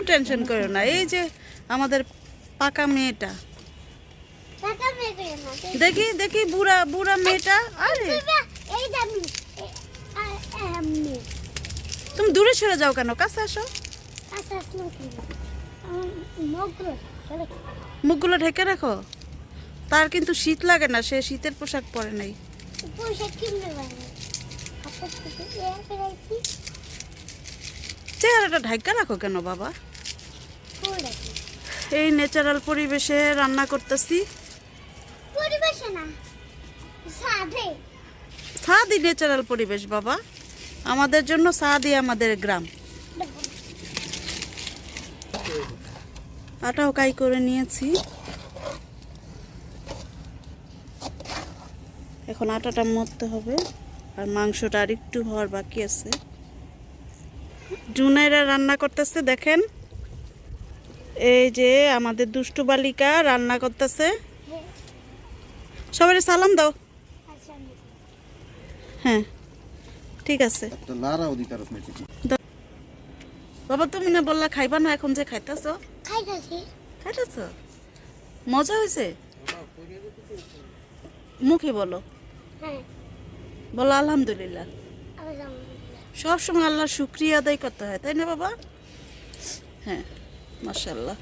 Tension করো না, এই যে আমাদের পাকা মেয়েটা, দেখি দেখি বুড়া বুড়া মেয়েটা। আরে তুমি দূরে সরে যাও কেন, কাছে আসো। মুখগুলো ঢেকে রাখো। তার কিন্তু শীত লাগে না, সে শীতের পোশাক পরে নাই। চেহারাটা ঢাকা রাখো কেন বাবা? এই ন্যাচারাল পরিবেশে রান্না করতেছি। ছাদই ন্যাচারাল পরিবেশ বাবা, আমাদের জন্য ছাদই আমাদের গ্রাম। আটাও কাই করে নিয়েছি, এখন আটাটা মথতে হবে, আর মাংসটা আর একটু হওয়ার বাকি আছে। জুনাইরা রান্না করতেছে, দেখেন এই যে আমাদের দুষ্টু বালিকা রান্না করতেছে। সবাই সালাম দাও। হ্যাঁ ঠিক আছে বাবা, তুমি না বললা খাইবা না, এখন যে খাইতেছ। খাইতেছ, মজা হয়েছে? মুখে বলো, বলো আলহামদুলিল্লাহ। সবসময় আল্লাহর শুকরিয়া আদায় করতে হয়, তাই না বাবা? হ্যাঁ মাশাআল্লাহ।